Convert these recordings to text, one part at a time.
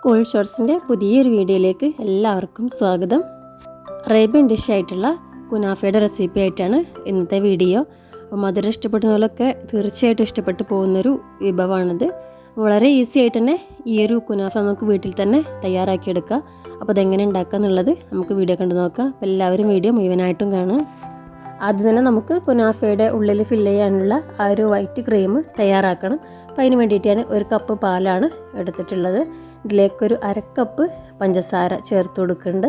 Cool ഷോർട്സിൻ്റെ പുതിയൊരു വീഡിയോയിലേക്ക് എല്ലാവർക്കും സ്വാഗതം. അറേബ്യൻ ഡിഷായിട്ടുള്ള കുനാഫയുടെ റെസിപ്പി ആയിട്ടാണ് ഇന്നത്തെ വീഡിയോ. അപ്പോൾ മധുരം ഇഷ്ടപ്പെടുന്നവരൊക്കെ തീർച്ചയായിട്ടും ഇഷ്ടപ്പെട്ടു പോകുന്നൊരു വിഭവമാണിത്. വളരെ ഈസി ആയിട്ട് തന്നെ ഈ ഒരു കുനാഫ നമുക്ക് വീട്ടിൽ തന്നെ തയ്യാറാക്കിയെടുക്കാം. അപ്പോൾ അതെങ്ങനെ ഉണ്ടാക്കുക എന്നുള്ളത് നമുക്ക് വീഡിയോ കണ്ടു നോക്കാം. അപ്പോൾ എല്ലാവരും വീഡിയോ മുഴുവനായിട്ടും കാണാം. ആദ്യം തന്നെ നമുക്ക് കുനാഫയുടെ ഉള്ളിൽ ഫില്ല് ചെയ്യാനുള്ള ആ ഒരു വൈറ്റ് ക്രീം തയ്യാറാക്കണം. അപ്പോൾ അതിന് വേണ്ടിയിട്ടാണ് ഒരു കപ്പ് പാലാണ് എടുത്തിട്ടുള്ളത്. ഇതിലേക്കൊരു അരക്കപ്പ് പഞ്ചസാര ചേർത്ത് കൊടുക്കുന്നുണ്ട്.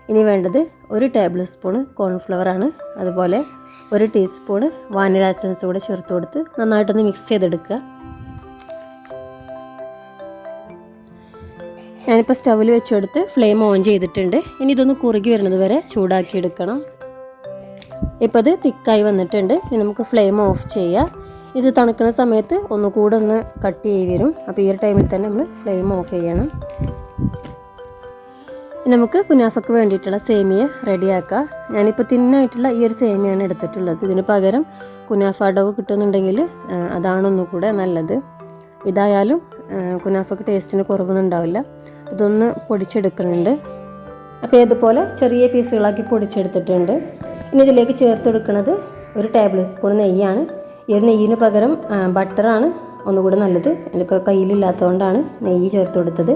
ഇനി വേണ്ടത് 1 ടേബിൾ സ്പൂണ് കോൺഫ്ലവറാണ്. അതുപോലെ 1 ടീസ്പൂണ് വാനില എസൻസ് കൂടെ ചേർത്ത് കൊടുത്ത് നന്നായിട്ടൊന്ന് മിക്സ് ചെയ്തെടുക്കുക. ഞാനിപ്പോൾ സ്റ്റൗവിൽ വെച്ചെടുത്ത് ഫ്ലെയിം ഓൺ ചെയ്തിട്ടുണ്ട്. ഇനി ഇതൊന്ന് കുറുകി വരുന്നത് വരെ ചൂടാക്കിയെടുക്കണം. ഇപ്പോൾ ഇത് തിക്കായി വന്നിട്ടുണ്ട്. ഇനി നമുക്ക് ഫ്ലെയിം ഓഫ് ചെയ്യാം. ഇത് തണുക്കുന്ന സമയത്ത് ഒന്നുകൂടെ ഒന്ന് കട്ട് ചെയ്ത് വരും. അപ്പോൾ ഈ ഒരു ടൈമിൽ തന്നെ നമ്മൾ ഫ്ലെയിം ഓഫ് ചെയ്യണം. നമുക്ക് കുനാഫയ്ക്ക് വേണ്ടിയിട്ടുള്ള സേമിയ റെഡിയാക്കാം. ഞാനിപ്പോൾ തിന്നായിട്ടുള്ള ഈ ഒരു സേമിയാണ് എടുത്തിട്ടുള്ളത്. ഇതിന് പകരം കുനാഫ ഡവ് കിട്ടുന്നുണ്ടെങ്കിൽ അതാണ് ഒന്നുകൂടെ നല്ലത്. ഇതായാലും കുനാഫയ്ക്ക് ടേസ്റ്റിന് കുറവൊന്നും ഉണ്ടാവില്ല. ഇതൊന്ന് പൊടിച്ചെടുക്കുന്നുണ്ട്. അപ്പോൾ ഇതുപോലെ ചെറിയ പീസുകളാക്കി പൊടിച്ചെടുത്തിട്ടുണ്ട്. ഇനി ഇതിലേക്ക് ചേർത്ത് കൊടുക്കുന്നത് 1 ടേബിൾ സ്പൂൺ നെയ്യാണ്. ഈ ഒരു നെയ്യിന് പകരം ബട്ടറാണ് ഒന്നുകൂടെ നല്ലത്. എനിക്കിപ്പോൾ കയ്യിലില്ലാത്തതുകൊണ്ടാണ് നെയ്യ് ചേർത്ത് കൊടുത്തത്.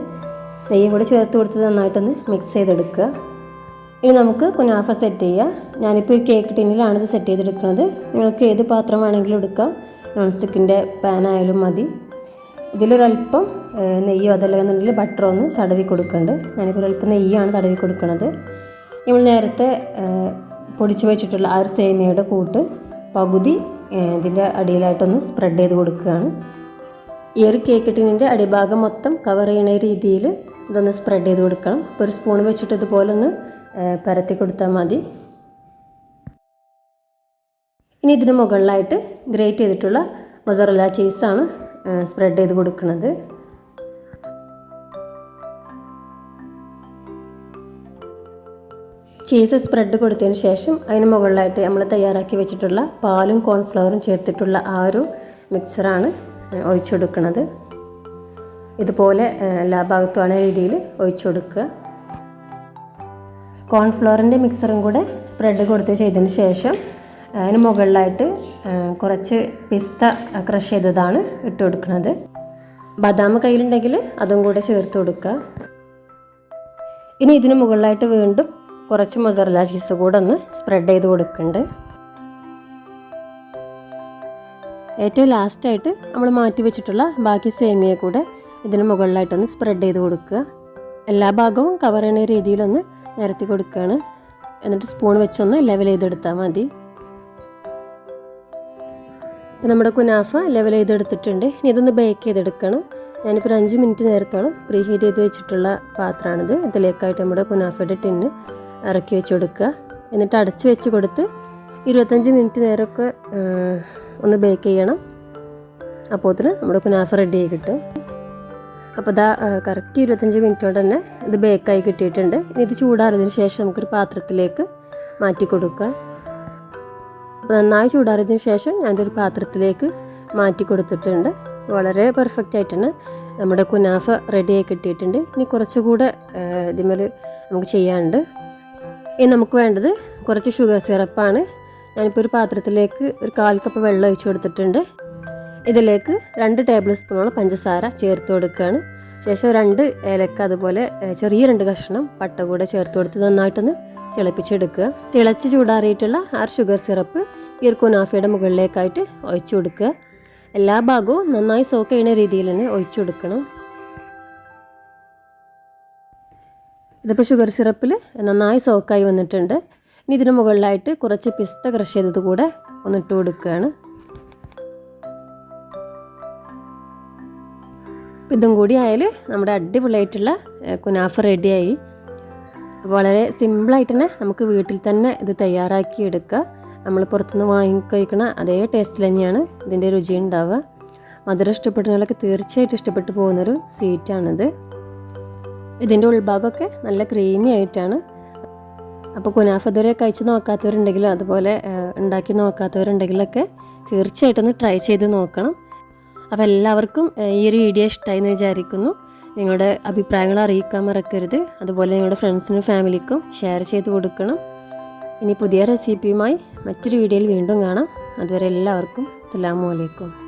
നെയ്യും കൂടെ ചേർത്ത് കൊടുത്തത് നന്നായിട്ടൊന്ന് മിക്സ് ചെയ്തെടുക്കുക. ഇനി നമുക്ക് കുനാഫ സെറ്റ് ചെയ്യാം. ഞാനിപ്പോൾ ഒരു കേക്ക് ടിന്നിലാണ് ഇത് സെറ്റ് ചെയ്തെടുക്കുന്നത്. നിങ്ങൾക്ക് ഏത് പാത്രം വേണമെങ്കിലും എടുക്കാം. നോൺ സ്റ്റിക്കിൻ്റെ പാനായാലും മതി. ഇതിലൊരല്പം നെയ്യോ അതല്ലെന്നുണ്ടെങ്കിൽ ബട്ടറോ ഒന്ന് തടവി കൊടുക്കുന്നുണ്ട്. ഞാനിപ്പോൾ ഒരല്പം നെയ്യാണ് തടവി കൊടുക്കുന്നത്. നമ്മൾ നേരത്തെ പൊടിച്ച് വെച്ചിട്ടുള്ള ആ ഒരു സേമിയയുടെ കൂട്ട് പകുതി ഇതിൻ്റെ അടിയിലായിട്ടൊന്ന് സ്പ്രെഡ് ചെയ്ത് കൊടുക്കുകയാണ്. ഈ ഒരു കേക്ക് ടിന്നിൻ്റെ അടിഭാഗം മൊത്തം കവർ ചെയ്യുന്ന രീതിയിൽ ഇതൊന്ന് സ്പ്രെഡ് ചെയ്ത് കൊടുക്കണം. അപ്പോൾ ഒരു സ്പൂൺ വെച്ചിട്ട് ഇതുപോലെ ഒന്ന് പരത്തി കൊടുത്താൽ മതി. ഇനി ഇതിന് മുകളിലായിട്ട് ഗ്രേറ്റ് ചെയ്തിട്ടുള്ള മൊസറല്ല ചീസാണ് സ്പ്രെഡ് ചെയ്ത് കൊടുക്കുന്നത്. ചീസ് സ്പ്രെഡ് കൊടുത്തതിന് ശേഷം അതിന് മുകളിലായിട്ട് നമ്മൾ തയ്യാറാക്കി വെച്ചിട്ടുള്ള പാലും കോൺഫ്ലവറും ചേർത്തിട്ടുള്ള ആ ഒരു മിക്സറാണ് ഒഴിച്ചു കൊടുക്കുന്നത്. ഇതുപോലെ എല്ലാ ഭാഗത്തുമാണ് രീതിയിൽ ഒഴിച്ചു കൊടുക്കുക. കോൺഫ്ലവറിൻ്റെ മിക്സറും കൂടെ സ്പ്രെഡ് കൊടുത്ത് ചെയ്തതിന് ശേഷം അതിന് മുകളിലായിട്ട് കുറച്ച് പിസ്ത ക്രഷ് ചെയ്തതാണ് ഇട്ട് കൊടുക്കുന്നത്. ബദാം കയ്യിലുണ്ടെങ്കിൽ അതും കൂടെ ചേർത്ത് കൊടുക്കുക. ഇനി ഇതിന് മുകളിലായിട്ട് വീണ്ടും കുറച്ച് മൊസറല്ല ചീസ് കൂടെ ഒന്ന് സ്പ്രെഡ് ചെയ്ത് കൊടുക്കുന്നുണ്ട്. ഏറ്റവും ലാസ്റ്റായിട്ട് നമ്മൾ മാറ്റി വെച്ചിട്ടുള്ള ബാക്കി സേമിയ കൂടെ ഇതിന് മുകളിലായിട്ടൊന്ന് സ്പ്രെഡ് ചെയ്ത് കൊടുക്കുക. എല്ലാ ഭാഗവും കവർ ചെയ്യുന്ന രീതിയിലൊന്ന് നിരത്തി കൊടുക്കുകയാണ്. എന്നിട്ട് സ്പൂൺ വെച്ചൊന്ന് ലെവൽ ചെയ്തെടുത്താൽ മതി. ഇപ്പം നമ്മുടെ കുനാഫ ലെവൽ ചെയ്തെടുത്തിട്ടുണ്ട്. ഇനി ഇതൊന്ന് ബേക്ക് ചെയ്തെടുക്കണം. ഞാനിപ്പോൾ 5 മിനിറ്റ് നേരത്തോളം പ്രീ ഹീറ്റ് ചെയ്ത് വെച്ചിട്ടുള്ള പാത്രമാണിത്. ഇതിലേക്കായിട്ട് നമ്മുടെ കുനാഫയുടെ ടിന്ന് ഇറക്കി വെച്ച് കൊടുക്കുക. എന്നിട്ട് അടച്ച് വെച്ച് കൊടുത്ത് 25 മിനിറ്റ് നേരമൊക്കെ ഒന്ന് ബേക്ക് ചെയ്യണം. അപ്പോഴത്തേന് നമ്മുടെ കുനാഫ റെഡി ആയി കിട്ടും. അപ്പോൾ ഇതാ കറക്റ്റ് 25 മിനിറ്റ് കൊണ്ട് തന്നെ ഇത് ബേക്കായി കിട്ടിയിട്ടുണ്ട്. ഇനി ഇത് ചൂടാറിയതിന് ശേഷം നമുക്കൊരു പാത്രത്തിലേക്ക് മാറ്റി കൊടുക്കുക. അപ്പോൾ നന്നായി ചൂടാറിയതിന് ശേഷം ഞാനൊരു പാത്രത്തിലേക്ക് മാറ്റി കൊടുത്തിട്ടുണ്ട്. വളരെ പെർഫെക്റ്റ് ആയിട്ട് തന്നെ നമ്മുടെ കുനാഫ റെഡിയായി കിട്ടിയിട്ടുണ്ട്. ഇനി കുറച്ചുകൂടെ ഇതിന്മേൽ നമുക്ക് ചെയ്യാനുണ്ട്. ഇനി നമുക്ക് വേണ്ടത് കുറച്ച് ഷുഗർ സിറപ്പാണ്. ഞാനിപ്പോൾ ഒരു പാത്രത്തിലേക്ക് ഒരു 1/4 കപ്പ് വെള്ളം ഒഴിച്ച് കൊടുത്തിട്ടുണ്ട്. ഇതിലേക്ക് 2 ടേബിൾ സ്പൂണോളം പഞ്ചസാര ചേർത്ത് കൊടുക്കുകയാണ്. ശേഷം 2 ഏലക്ക അതുപോലെ ചെറിയ 2 കഷ്ണം പട്ട കൂടെ ചേർത്ത് കൊടുത്ത് നന്നായിട്ടൊന്ന് തിളപ്പിച്ചെടുക്കുക. തിളച്ച് ചൂടാറിയിട്ടുള്ള ആ ഷുഗർ സിറപ്പ് ഈ ഒരു കുനാഫയുടെ മുകളിലേക്കായിട്ട് ഒഴിച്ചു കൊടുക്കുക. എല്ലാ ഭാഗവും നന്നായി സോക്ക് ചെയ്യുന്ന രീതിയിൽ തന്നെ ഒഴിച്ചു കൊടുക്കണം. ഇതിപ്പോൾ ഷുഗർ സിറപ്പിൽ നന്നായി സോക്കായി വന്നിട്ടുണ്ട്. ഇനി ഇതിന് മുകളിലായിട്ട് കുറച്ച് പിസ്ത ക്രഷ് ചെയ്തത് കൂടെ ഒന്ന് ഇട്ട് കൊടുക്കുകയാണ്. ഇതും കൂടി ആയാൽ നമ്മുടെ അടിപൊളിയായിട്ടുള്ള കുനാഫ റെഡിയായി. വളരെ സിമ്പിളായിട്ട് തന്നെ നമുക്ക് വീട്ടിൽ തന്നെ ഇത് തയ്യാറാക്കി എടുക്കുക. നമ്മൾ പുറത്തുനിന്ന് വാങ്ങിക്കഴിക്കണ അതേ ടേസ്റ്റിൽ തന്നെയാണ് ഇതിൻ്റെ രുചി ഉണ്ടാവുക. മധുരം ഇഷ്ടപ്പെടുന്നവരൊക്കെ തീർച്ചയായിട്ടും ഇഷ്ടപ്പെട്ടു പോകുന്നൊരു സ്വീറ്റാണിത്. ഇതിൻ്റെ ഉൾഭാഗമൊക്കെ നല്ല ക്രീമി ആയിട്ടാണ്. അപ്പോൾ കുനാഫ ഇതുവരെ കഴിച്ച് നോക്കാത്തവരുണ്ടെങ്കിലും അതുപോലെ ഉണ്ടാക്കി നോക്കാത്തവരുണ്ടെങ്കിലൊക്കെ തീർച്ചയായിട്ടും ഒന്ന് ട്രൈ ചെയ്ത് നോക്കണം. അപ്പോൾ എല്ലാവർക്കും ഈ ഒരു വീഡിയോ ഇഷ്ടമായി എന്ന് വിചാരിക്കുന്നു. നിങ്ങളുടെ അഭിപ്രായങ്ങൾ അറിയിക്കാൻ മറക്കരുത്. അതുപോലെ നിങ്ങളുടെ ഫ്രണ്ട്സിനും ഫാമിലിക്കും ഷെയർ ചെയ്ത് കൊടുക്കണം. ഇനി പുതിയ റെസിപ്പിയുമായി മറ്റൊരു വീഡിയോയിൽ വീണ്ടും കാണാം. അതുവരെ എല്ലാവർക്കും അസ്സലാമു അലൈക്കും.